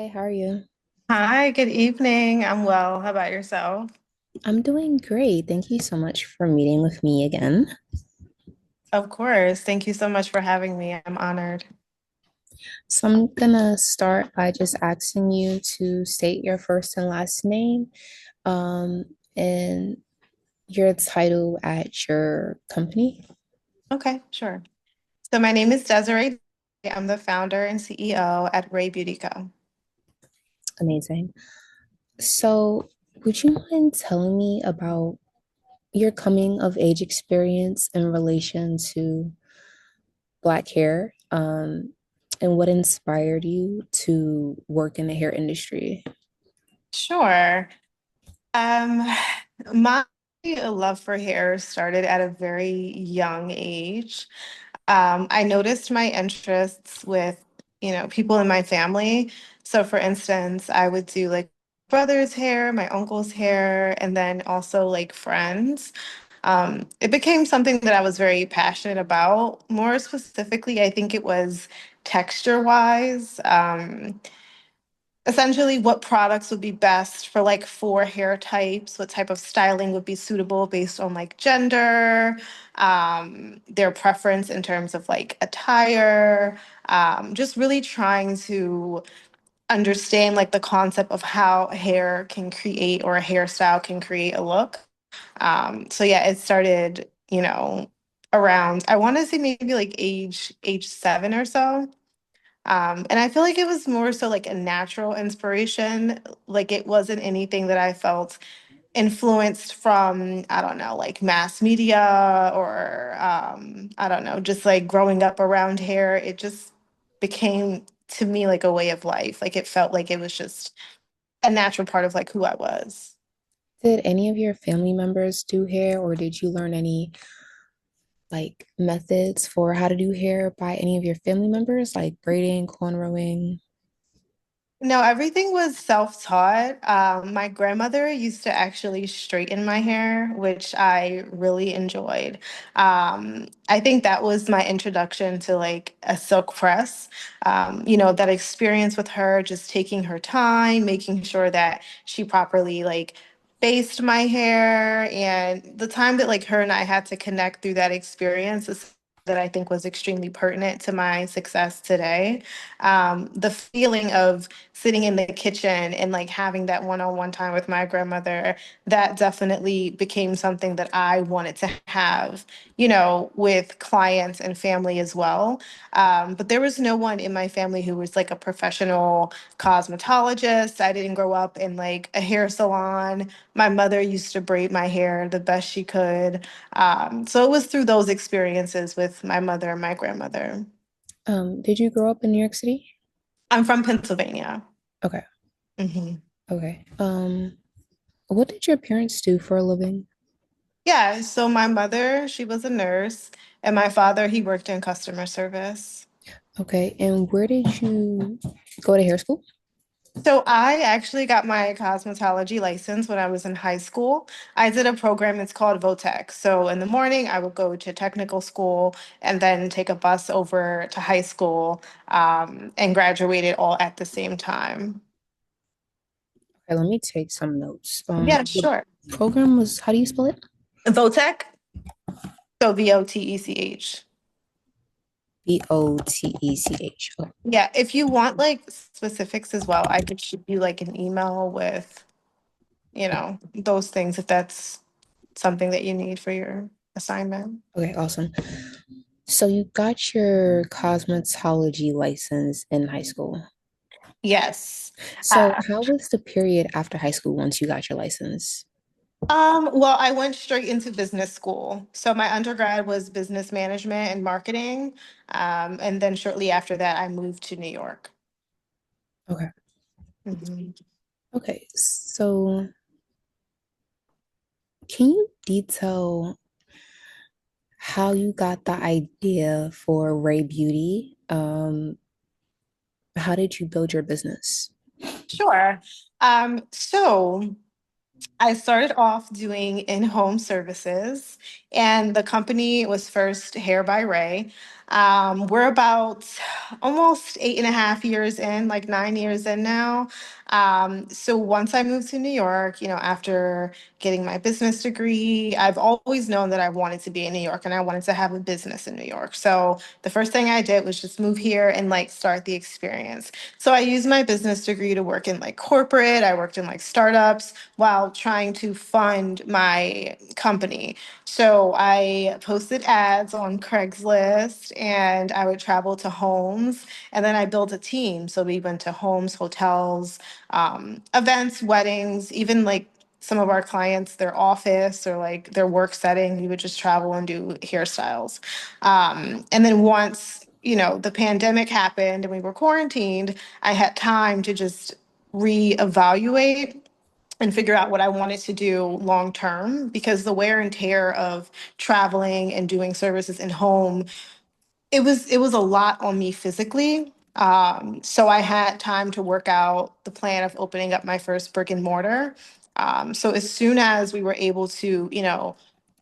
Hi, how are you? Hi, good evening. I'm well. How about yourself? I'm doing great. Thank you so much for meeting with me again. Of course. Thank you so much for having me. I'm honored. So I'm gonna start by just asking you to state your first and last name, um, and your title at your company. Okay, sure. So my name is Dezzera. I'm the founder and CEO at Ray Beauty Co. Amazing. So would you mind telling me about your coming of age experience in relation to Black hair, and what inspired you to work in the hair industry? Sure. Um, my love for hair started at a very young age. I noticed my interests with, people in my family. So for instance, I would do like brother's hair, my uncle's hair, and then also like friends. It became something that I was very passionate about. More specifically, I think it was texture wise. Essentially what products would be best for like four hair types, what type of styling would be suitable based on like gender, their preference in terms of like attire, just really trying to understand like the concept of how hair can create or a hairstyle can create a look. So yeah, it started, around I want to say maybe like age 7 or so. And I feel like it was more so like a natural inspiration. Like it wasn't anything that I felt influenced from, I don't know, like mass media or I don't know, just like growing up around hair. It just became to me like a way of life. Like it felt like it was just a natural part of like who I was. Did any of your family members do hair, or did you learn any like methods for how to do hair by any of your family members, like braiding, cornrowing? No, everything was self-taught. My grandmother used to actually straighten my hair, which I really enjoyed. I think that was my introduction to like a silk press. That experience with her, just taking her time, making sure that she properly like based my hair, and the time that like her and I had to connect through that experience is that I think was extremely pertinent to my success today. The feeling of sitting in the kitchen and like having that one-on-one time with my grandmother, that definitely became something that I wanted to have, with clients and family as well. But there was no one in my family who was like a professional cosmetologist. I didn't grow up in like a hair salon. My mother used to braid my hair the best she could. So it was through those experiences with my mother and my grandmother. Did you grow up in New York City? I'm from Pennsylvania. Okay, Mhm. okay. What did your parents do for a living? Yeah, so my mother, she was a nurse, and my father, he worked in customer service. Okay, and where did you go to hair school? So I actually got my cosmetology license when I was in high school. I did a program, it's called VOTEC. So in the morning, I would go to technical school and then take a bus over to high school, and graduated all at the same time. Okay, let me take some notes. Yeah, The sure. program was, how do you spell it? VOTEC, so VOTECH. VOTECH. Okay. Yeah, if you want like specifics as well, I could shoot you like an email with those things if that's something that you need for your assignment. Okay, awesome. So you got your cosmetology license in high school. Yes. So how was the period after high school once you got your license? Well, I went straight into business school. So my undergrad was business management and marketing. And then shortly after that, I moved to New York. Okay. Mhm. Okay. So can you detail how you got the idea for Ray Beauty? How did you build your business? Sure. So I started off doing in-home services, and the company was first Hair by Ray. We're about almost 8.5 years in, like 9 years in now. So once I moved to New York, after getting my business degree, I've always known that I wanted to be in New York and I wanted to have a business in New York. So the first thing I did was just move here and like start the experience. So I used my business degree to work in like corporate. I worked in like startups while trying to fund my company. So I posted ads on Craigslist and I would travel to homes and then I built a team. So we went to homes, hotels, events, weddings, even like some of our clients, their office or like their work setting, we would just travel and do hairstyles. And then once, the pandemic happened and we were quarantined, I had time to just reevaluate and figure out what I wanted to do long term because the wear and tear of traveling and doing services in home, it was a lot on me physically. So I had time to work out the plan of opening up my first brick and mortar. So as soon as we were able to,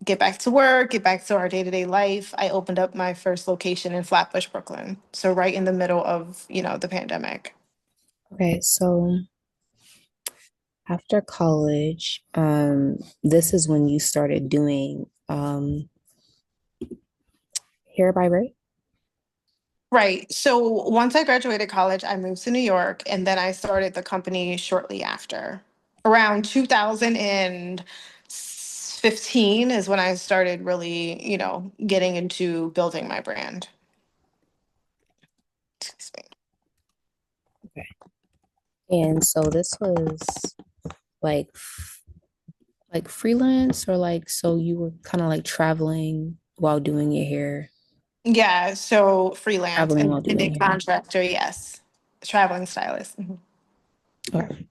get back to work, get back to our day-to-day life, I opened up my first location in Flatbush, Brooklyn. So right in the middle of, the pandemic. Okay, so after college, this is when you started doing hair by Ray? Right. So once I graduated college, I moved to New York and then I started the company shortly after. Around 2015 is when I started really, getting into building my brand. Excuse me. Okay. And so this was like like freelance or like so you were kind of like traveling while doing your hair, Yeah, so freelance traveling and while doing independent your hair. contractor, yes. Traveling stylist. Mhm. Okay.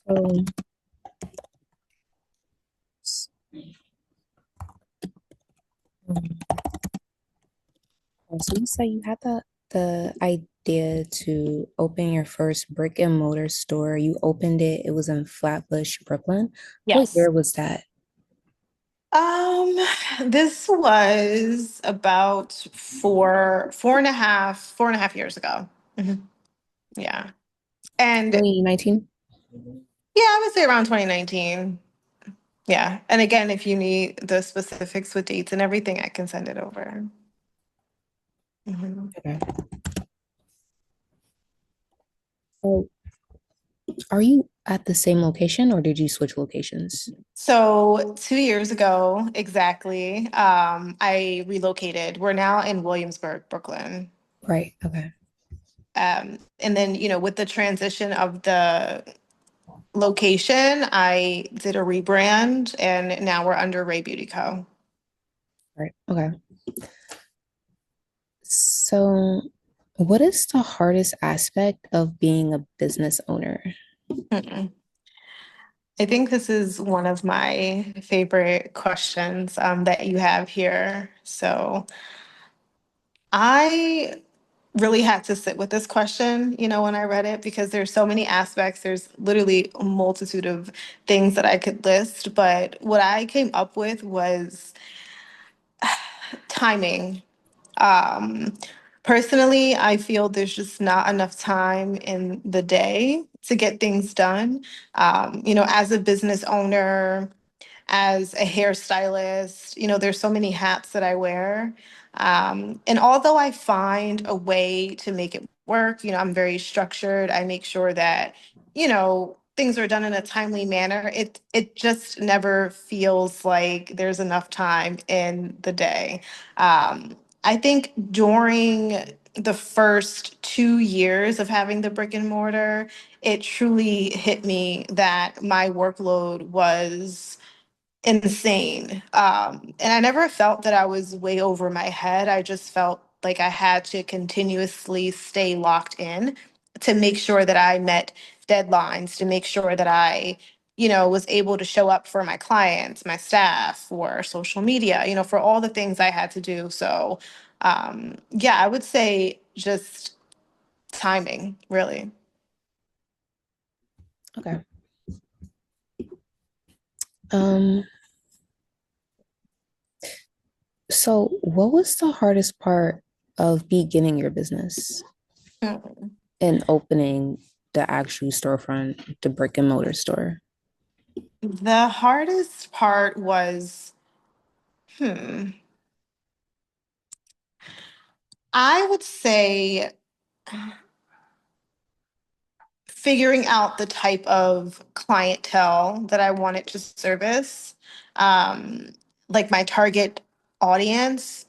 So, um, so you say you had the idea to open your first brick and mortar store. You opened it. It was in Flatbush, Brooklyn. What Yes. year was that? Um, this was about four and a half years ago. Mhm. Yeah. And 2019? yeah, I would say around 2019. Yeah. And again, if you need the specifics with dates and everything, I can send it over. Mhm. Okay. So are you at the same location or did you switch locations? So 2 years ago, exactly, I relocated. We're now in Williamsburg, Brooklyn. Right. Okay. And then, with the transition of the location, I did a rebrand and now we're under Ray Beauty Co. Right. Okay. So, what is the hardest aspect of being a business owner? Mm-mm. I think this is one of my favorite questions that you have here. So I really had to sit with this question, when I read it, because there's so many aspects. There's literally a multitude of things that I could list. But what I came up with was timing. Um, Personally, I feel there's just not enough time in the day to get things done. As a business owner, as a hairstylist. There's so many hats that I wear. And although I find a way to make it work, I'm very structured. I make sure that, things are done in a timely manner. It just never feels like there's enough time in the day. I think during the first 2 years of having the brick and mortar, it truly hit me that my workload was insane. And I never felt that I was way over my head. I just felt like I had to continuously stay locked in to make sure that I met deadlines, to make sure that I, was able to show up for my clients, my staff, for social media, for all the things I had to do. So, yeah, I would say just timing, really. Okay. Um, So, what was the hardest part of beginning your business Hmm. and opening the actual storefront, the brick and mortar store? The hardest part was, hmm, I would say figuring out the type of clientele that I wanted to service, um, like my target audience,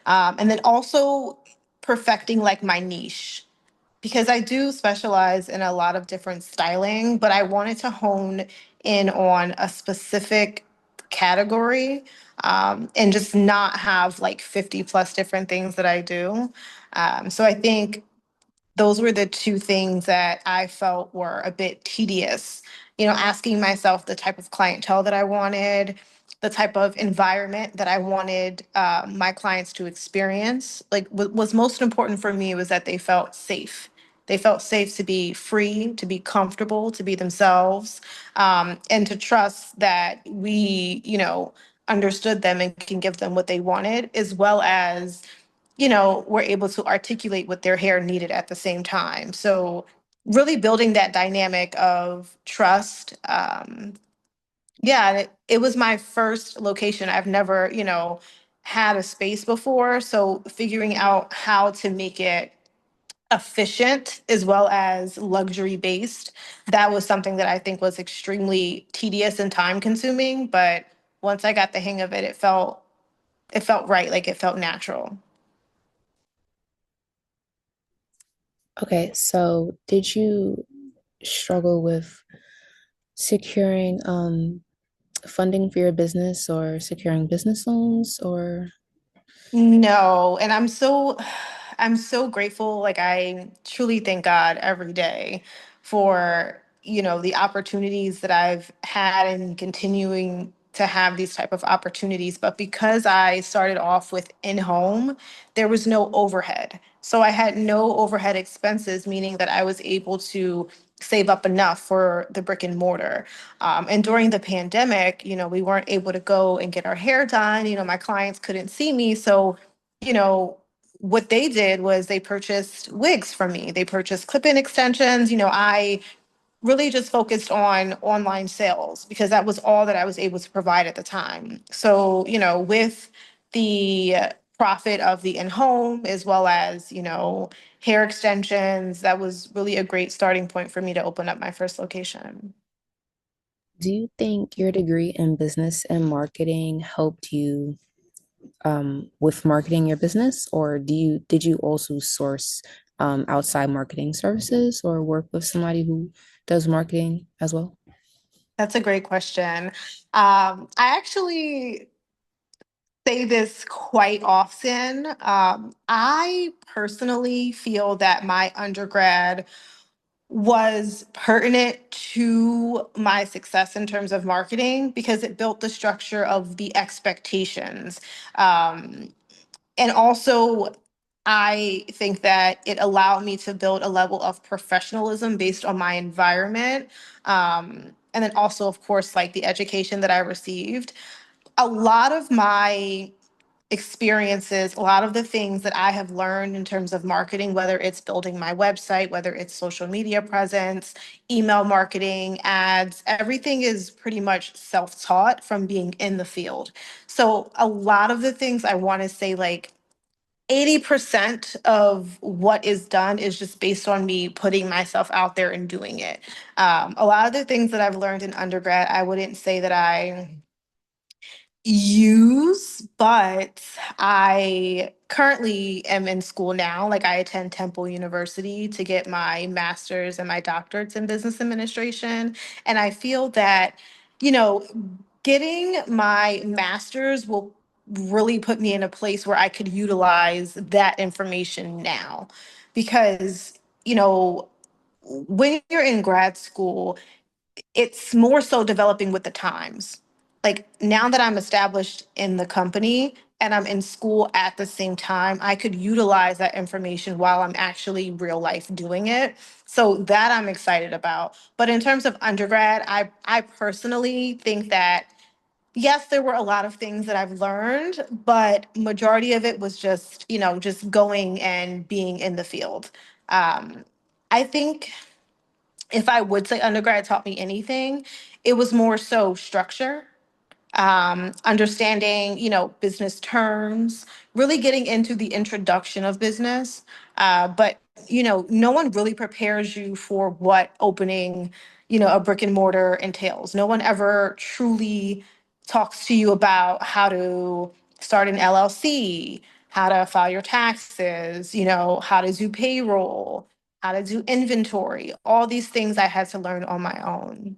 and then also perfecting like my niche because I do specialize in a lot of different styling, but I wanted to hone in on a specific category, and just not have like 50 plus different things that I do. So I think those were the two things that I felt were a bit tedious. Asking myself the type of clientele that I wanted, the type of environment that I wanted my clients to experience. Like, what was most important for me was that they felt safe. They felt safe to be free, to be comfortable, to be themselves, and to trust that we, understood them and can give them what they wanted, as well as were able to articulate what their hair needed at the same time. So really building that dynamic of trust. Yeah, and it was my first location. I've never, had a space before. So figuring out how to make it efficient as well as luxury based, that was something that I think was extremely tedious and time consuming. But once I got the hang of it, it felt right, like it felt natural. Okay, so did you struggle with securing funding for your business or securing business loans or No, and I'm so grateful. Like I truly thank God every day for, the opportunities that I've had and continuing to have these type of opportunities. But because I started off with in-home, there was no overhead. So I had no overhead expenses, meaning that I was able to save up enough for the brick and mortar. And during the pandemic, we weren't able to go and get our hair done. My clients couldn't see me. So, you know, what they did was they purchased wigs from me. They purchased clip-in extensions. I really just focused on online sales because that was all that I was able to provide at the time. So, with the profit of the in-home as well as, hair extensions, that was really a great starting point for me to open up my first location. do you think your degree in business and marketing helped you with marketing your business, or did you also source outside marketing services or work with somebody who does marketing as well? That's a great question. I actually say this quite often. I personally feel that my undergrad was pertinent to my success in terms of marketing because it built the structure of the expectations. And also, I think that it allowed me to build a level of professionalism based on my environment. And then also, of course, like the education that I received. A lot of my experiences, a lot of the things that I have learned in terms of marketing, whether it's building my website, whether it's social media presence, email marketing, ads, everything is pretty much self taught from being in the field. So, a lot of the things I want to say, like 80% of what is done is just based on me putting myself out there and doing it. A lot of the things that I've learned in undergrad, I wouldn't say that I use, but I currently am in school now. Like I attend Temple University to get my master's and my doctorates in business administration. And I feel that, you know, getting my master's will really put me in a place where I could utilize that information now. Because, when you're in grad school, it's more so developing with the times. Like now that I'm established in the company and I'm in school at the same time, I could utilize that information while I'm actually real life doing it. So that I'm excited about. But in terms of undergrad, I personally think that Yes, there were a lot of things that I've learned, but majority of it was just, just going and being in the field. Um, I think if I would say undergrad taught me anything, it was more so structure, understanding, business terms, really getting into the introduction of business. But, no one really prepares you for what opening, a brick and mortar entails. No one ever truly talks to you about how to start an LLC, how to file your taxes, how to do payroll, how to do inventory. All these things I had to learn on my own.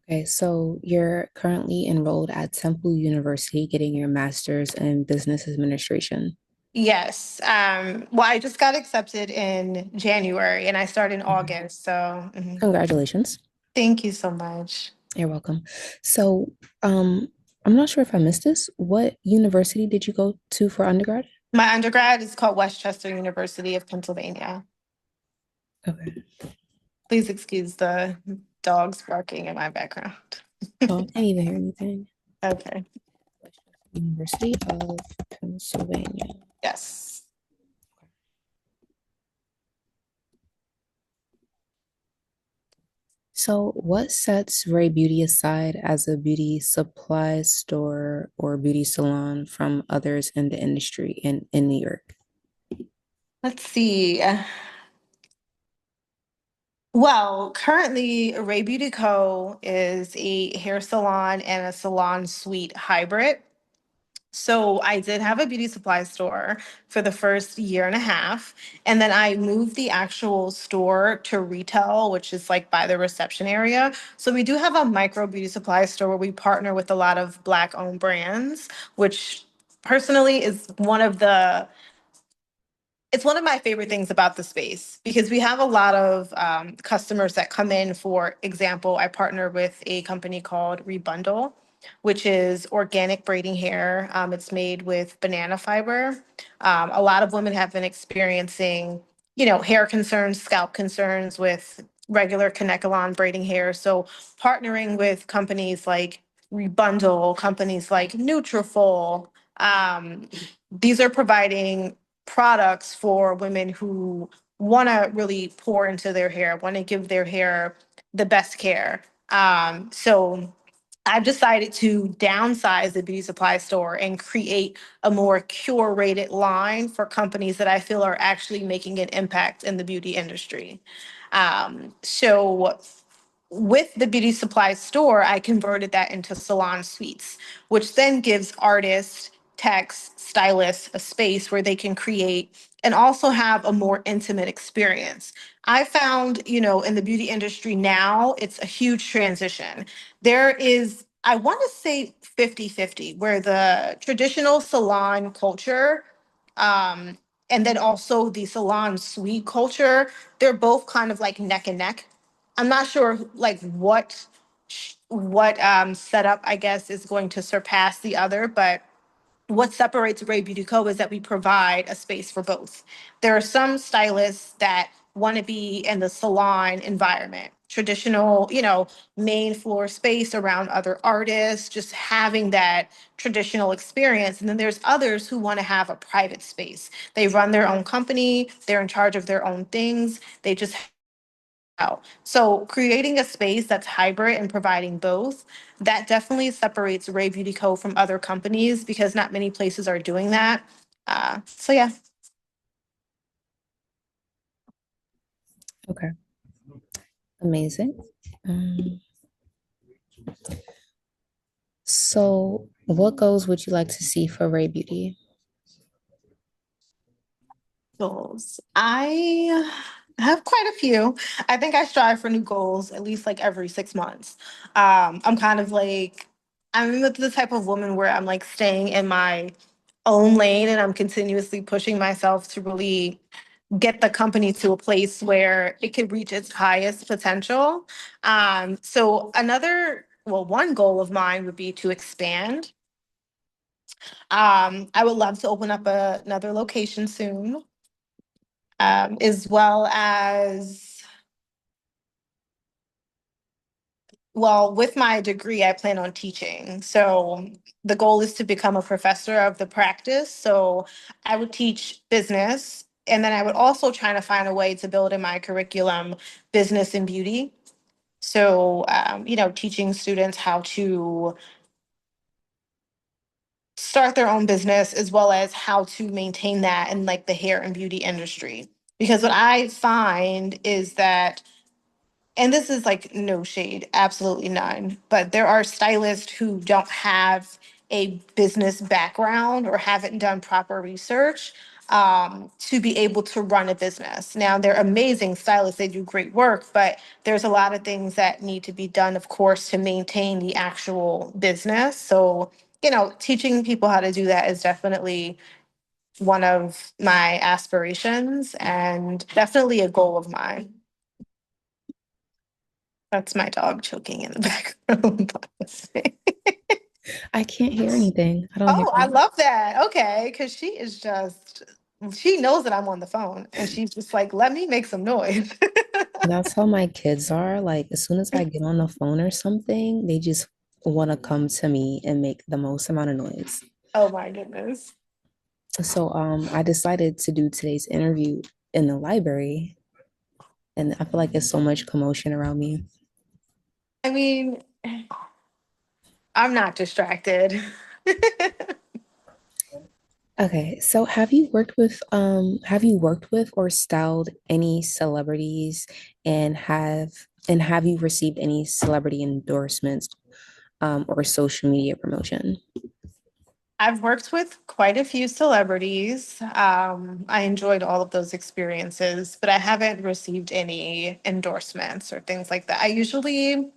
Okay, so you're currently enrolled at Temple University getting your master's in business administration. Yes. Well, I just got accepted in January and I start in Mhm. August. So Congratulations. thank you so much. You're welcome. So, I'm not sure if I missed this. What university did you go to for undergrad? My undergrad is called Westchester University of Pennsylvania. Okay. Please excuse the dogs barking in my background. Oh, I can't even hear anything. Okay. University of Pennsylvania. Yes. So, what sets Ray Beauty aside as a beauty supply store or beauty salon from others in the industry in New York? Let's see. Well, currently, Ray Beauty Co. is a hair salon and a salon suite hybrid. So I did have a beauty supply store for the first year and a half. And then I moved the actual store to retail, which is like by the reception area. So we do have a micro beauty supply store where we partner with a lot of Black owned brands, which personally is it's one of my favorite things about the space because we have a lot of customers that come in. For example, I partner with a company called Rebundle, which is organic braiding hair. It's made with banana fiber. A lot of women have been experiencing, hair concerns, scalp concerns with regular Kanekalon braiding hair. So partnering with companies like Rebundle, companies like Nutrafol, these are providing products for women who want to really pour into their hair, want to give their hair the best care. So I've decided to downsize the beauty supply store and create a more curated line for companies that I feel are actually making an impact in the beauty industry. So with the beauty supply store, I converted that into salon suites, which then gives artists, techs, stylists a space where they can create and also have a more intimate experience. I found, in the beauty industry now, it's a huge transition. There is, I want to say 50-50, where the traditional salon culture, um, and then also the salon suite culture, they're both kind of like neck and neck. I'm not sure like what setup I guess is going to surpass the other, but what separates Ray Beauty Co. is that we provide a space for both. There are some stylists that want to be in the salon environment, traditional, main floor space around other artists, just having that traditional experience. And then there's others who want to have a private space. They run their own company, they're in charge of their own things. They just out. So creating a space that's hybrid and providing both, that definitely separates Ray Beauty Co. from other companies because not many places are doing that. So yeah. Okay, amazing. Um, so, what goals would you like to see for Ray Beauty? Goals. I have quite a few. I think I strive for new goals at least like every 6 months. I'm kind of like, I'm the type of woman where I'm like staying in my own lane and I'm continuously pushing myself to really get the company to a place where it could reach its highest potential. So one goal of mine would be to expand. I would love to open up another location soon, as well as Well, with my degree, I plan on teaching. So the goal is to become a professor of the practice. So I would teach business, and then I would also try to find a way to build in my curriculum business and beauty. So, teaching students how to start their own business as well as how to maintain that in like the hair and beauty industry. Because what I find is that, and this is like no shade, absolutely none, but there are stylists who don't have a business background or haven't done proper research to be able to run a business. Now, they're amazing stylists, they do great work, but there's a lot of things that need to be done, of course, to maintain the actual business. So, teaching people how to do that is definitely one of my aspirations and definitely a goal of mine. That's my dog choking in the background. I can't hear anything. I don't hear Oh, I anything. love that. Okay, because she knows that I'm on the phone and she's just like, let me make some noise. That's how my kids are. Like, as soon as I get on the phone or something, they just want to come to me and make the most amount of noise. Oh my goodness. So, I decided to do today's interview in the library, and I feel like there's so much commotion around me. I mean, I'm not distracted. Okay, so have you worked with or styled any celebrities and have you received any celebrity endorsements or social media promotion? I've worked with quite a few celebrities. I enjoyed all of those experiences, but I haven't received any endorsements or things like that. I usually,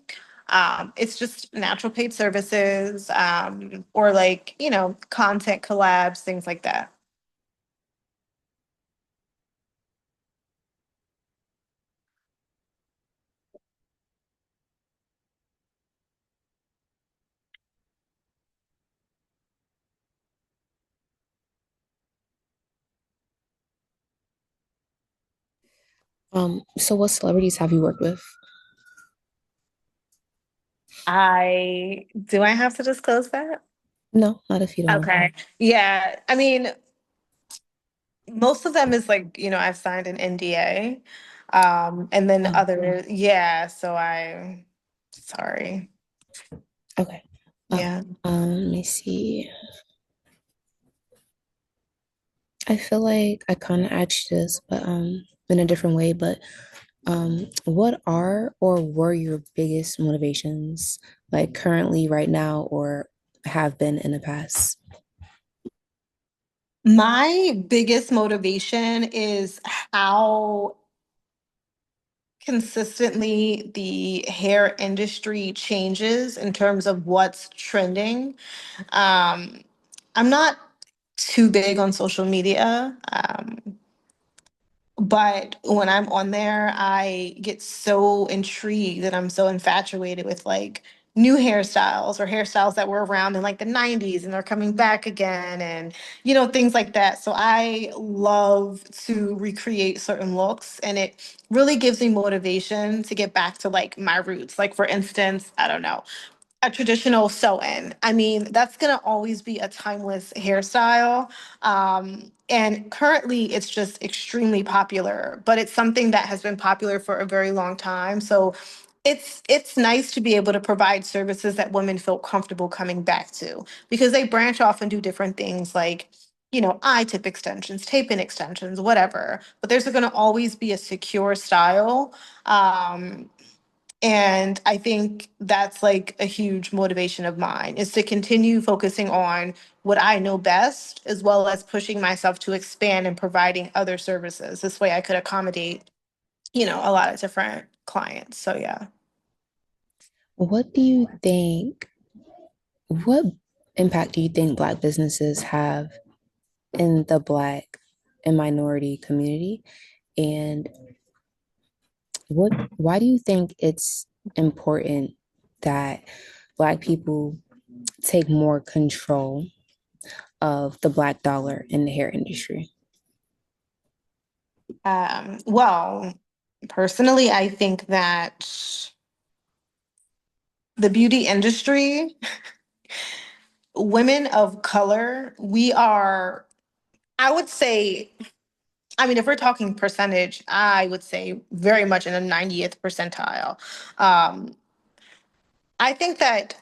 it's just natural paid services, or like, content collabs, things like that. So what celebrities have you worked with? Do I have to disclose that? No, not if you don't want. Okay. Yeah. I mean, most of them is like, I've signed an NDA. And then Oh, yeah, sorry. okay. Oh, Yeah. let me see. I feel like I kind of asked this, but in a different way. But what are or were your biggest motivations, like currently, right now, or have been in the past? My biggest motivation is how consistently the hair industry changes in terms of what's trending. Um, I'm not too big on social media. But when I'm on there, I get so intrigued and I'm so infatuated with like new hairstyles or hairstyles that were around in like the 90s and they're coming back again and things like that. So I love to recreate certain looks and it really gives me motivation to get back to like my roots. Like for instance, I don't know, a traditional sew-in. I mean, that's gonna always be a timeless hairstyle. And currently it's just extremely popular, but it's something that has been popular for a very long time. So it's nice to be able to provide services that women feel comfortable coming back to because they branch off and do different things like eye tip extensions, tape in extensions, whatever. But there's going to always be a secure style. Um, and I think that's like a huge motivation of mine is to continue focusing on what I know best, as well as pushing myself to expand and providing other services. This way I could accommodate, a lot of different clients. So yeah. What do you think, what impact do you think Black businesses have in the Black and minority community? And why do you think it's important that Black people take more control of the Black dollar in the hair industry? Well, personally, I think that the beauty industry, women of color, we are, I would say, I mean, if we're talking percentage, I would say very much in the 90th percentile. Um, I think that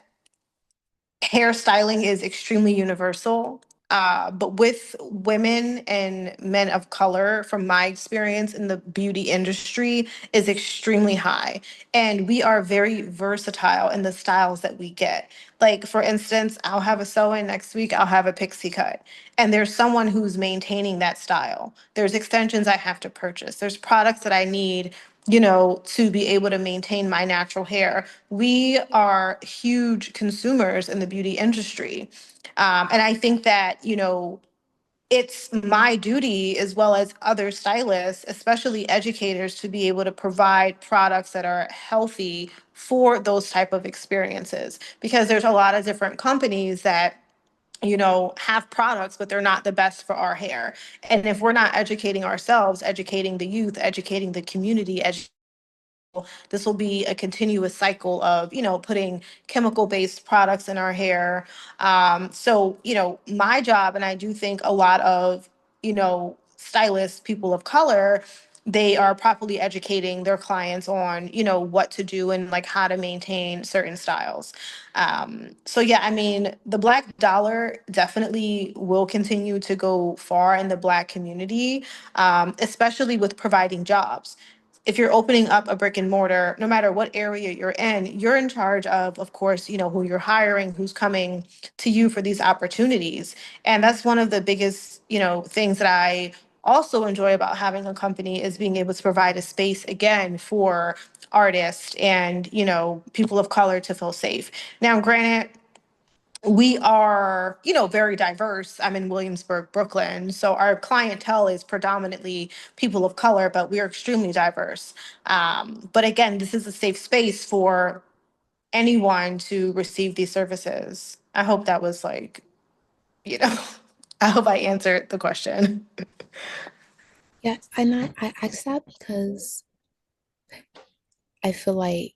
hairstyling is extremely universal. But with women and men of color, from my experience in the beauty industry, is extremely high. And we are very versatile in the styles that we get. Like, for instance, I'll have a sew in next week, I'll have a pixie cut. And there's someone who's maintaining that style. There's extensions I have to purchase, there's products that I need, to be able to maintain my natural hair. We are huge consumers in the beauty industry. And I think that, it's my duty as well as other stylists, especially educators, to be able to provide products that are healthy for those type of experiences. Because there's a lot of different companies that have products, but they're not the best for our hair. And if we're not educating ourselves, educating the youth, educating the community, this will be a continuous cycle of putting chemical based products in our hair. So my job, and I do think a lot of stylists, people of color, they are properly educating their clients on what to do and like how to maintain certain styles. So yeah, I mean, the black dollar definitely will continue to go far in the black community, especially with providing jobs. If you're opening up a brick and mortar, no matter what area you're in charge of course, who you're hiring, who's coming to you for these opportunities. And that's one of the biggest, things that I also enjoy about having a company, is being able to provide a space again for artists and, people of color to feel safe. Now, granted, we are, very diverse. I'm in Williamsburg, Brooklyn. So our clientele is predominantly people of color, but we are extremely diverse. But again, this is a safe space for anyone to receive these services. I hope that was like, you know, I hope I answered the question. Yeah, and I asked that because I feel like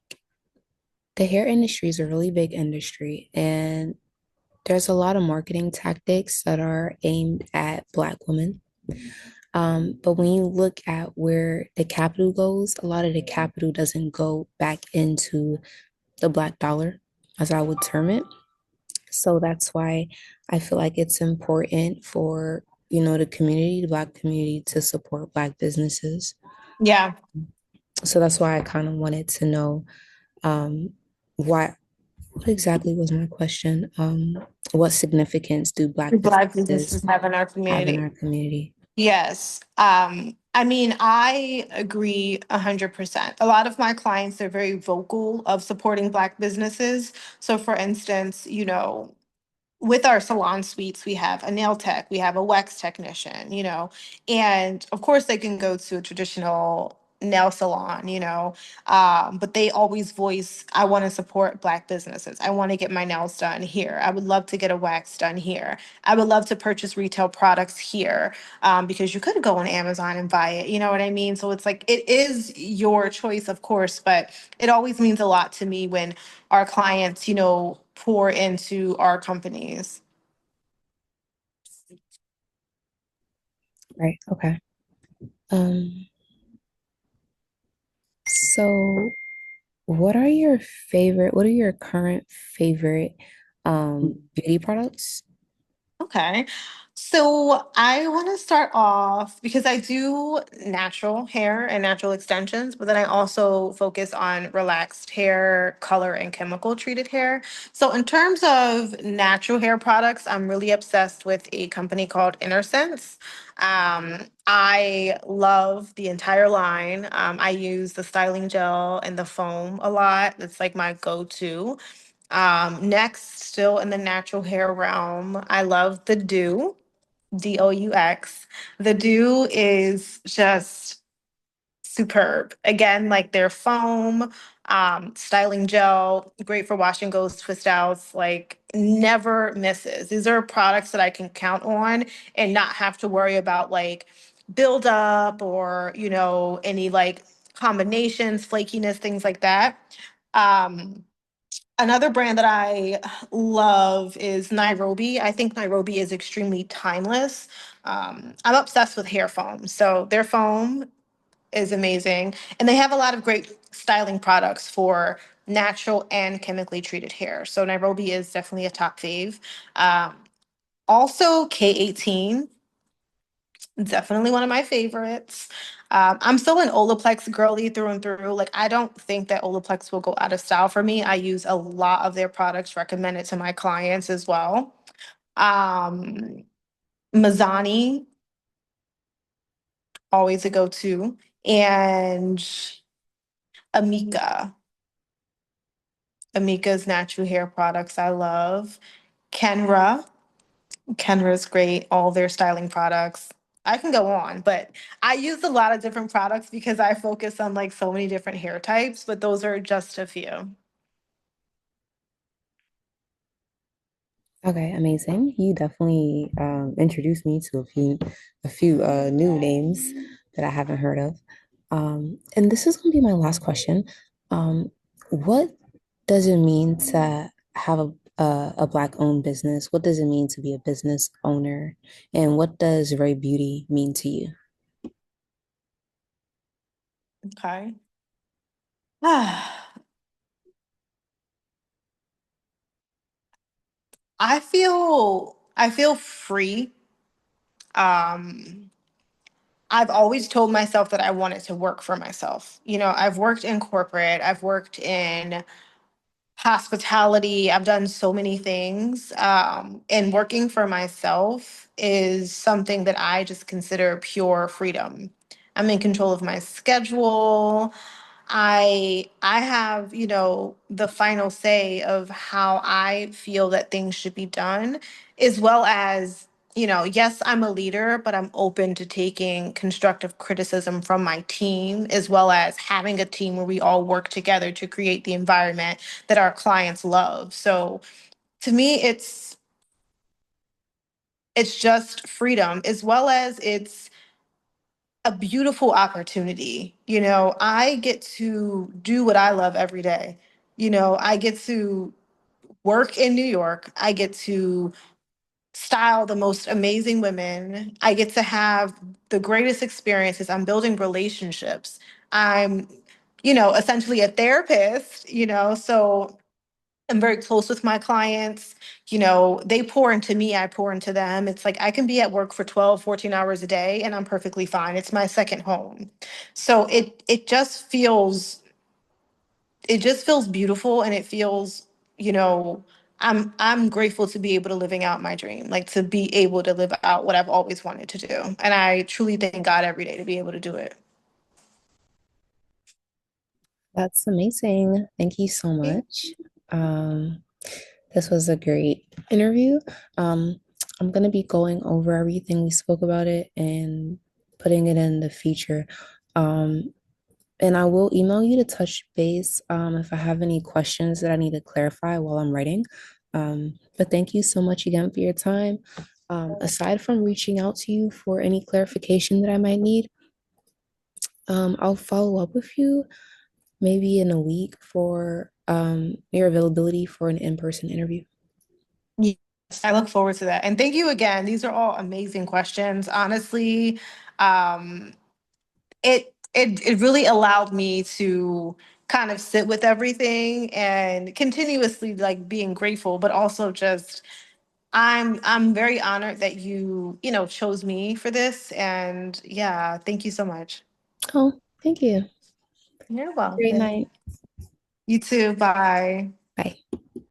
the hair industry is a really big industry, and there's a lot of marketing tactics that are aimed at Black women. But when you look at where the capital goes, a lot of the capital doesn't go back into the Black dollar, as I would term it. So that's why I feel like it's important for, the community, the Black community, to support Black businesses. Yeah. So that's why I kind of wanted to know um, why, what exactly was my question? What significance do Black Black businesses businesses have in our have in community. our community? Yes. I mean, I agree 100%. A lot of my clients are very vocal of supporting Black businesses. So, for instance, with our salon suites, we have a nail tech, we have a wax technician, and of course they can go to a traditional nail salon, but they always voice, I want to support Black businesses. I want to get my nails done here. I would love to get a wax done here. I would love to purchase retail products here, because you could go on Amazon and buy it. You know what I mean? So it's like, it is your choice, of course, but it always means a lot to me when our clients, pour into our companies. Right. Okay. Um, so what are your current favorite beauty products? Okay. So I want to start off because I do natural hair and natural extensions, but then I also focus on relaxed hair, color, and chemical treated hair. So in terms of natural hair products, I'm really obsessed with a company called Sense. I love the entire line. I use the styling gel and the foam a lot. It's like my go-to. Next, still in the natural hair realm, I love the Deux. The Dew is just superb. Again, like their foam, styling gel, great for wash and goes, twist outs, like never misses. These are products that I can count on and not have to worry about like buildup or, any like combinations, flakiness, things like that. Um, Another brand that I love is Nairobi. I think Nairobi is extremely timeless. I'm obsessed with hair foam. So their foam is amazing. And they have a lot of great styling products for natural and chemically treated hair. So Nairobi is definitely a top fave. Um, Also, K18, definitely one of my favorites. I'm still an Olaplex girly through and through. Like, I don't think that Olaplex will go out of style for me. I use a lot of their products recommended to my clients as well. Um, Mazzani, always a go-to, and Amika. Amika's natural hair products I love. Kenra. Kenra's great, all their styling products. I can go on, but I use a lot of different products because I focus on like so many different hair types, but those are just a few. Okay, amazing. You definitely introduced me to a few new names that I haven't heard of. And this is going to be my last question. What does it mean to have a Black-owned business? What does it mean to be a business owner? And what does Ray Beauty mean to you? Okay. I feel free. Um, I've always told myself that I wanted to work for myself. You know, I've worked in corporate, I've worked in hospitality. I've done so many things. And working for myself is something that I just consider pure freedom. I'm in control of my schedule. I have, the final say of how I feel that things should be done, as well as, yes, I'm a leader, but I'm open to taking constructive criticism from my team, as well as having a team where we all work together to create the environment that our clients love. So to me, it's just freedom, as well as it's a beautiful opportunity. I get to do what I love every day. I get to work in New York. I get to style the most amazing women. I get to have the greatest experiences. I'm building relationships. I'm, essentially a therapist, so I'm very close with my clients. They pour into me, I pour into them. It's like I can be at work for 12, 14 hours a day and I'm perfectly fine. It's my second home. So it just feels beautiful, and it feels, you know, I'm grateful to be able to living out my dream, like to be able to live out what I've always wanted to do. And I truly thank God every day to be able to do it. That's amazing. Thank you so much. Um, this was a great interview. Um, I'm gonna be going over everything we spoke about it and putting it in the future. Um, and I will email you to touch base if I have any questions that I need to clarify while I'm writing. But thank you so much again for your time. Aside from reaching out to you for any clarification that I might need, I'll follow up with you maybe in a week for your availability for an in-person interview. Yes, I look forward to that. And thank you again. These are all amazing questions. Honestly, um, it really allowed me to kind of sit with everything and continuously like being grateful, but also just I'm very honored that you chose me for this. And yeah, thank you so much. Oh, thank you. You're Great welcome. night. You too. Bye.